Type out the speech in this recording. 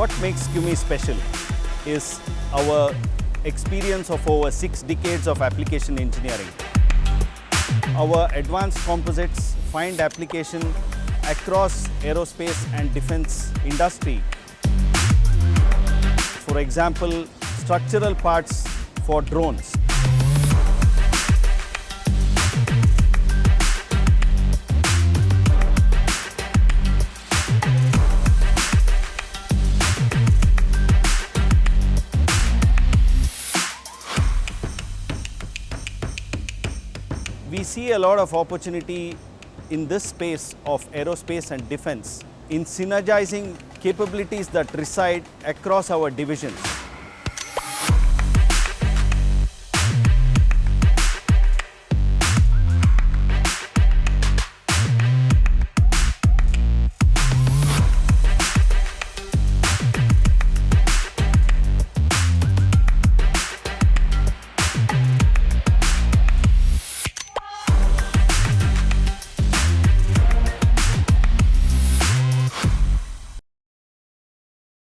What makes CUMI special is our experience of over 6 decades of application engineering. Our advanced composites find application across aerospace and defense industry. For example, structural parts for drones. We see a lot of opportunity in this space of aerospace and defense in synergizing capabilities that reside across our divisions.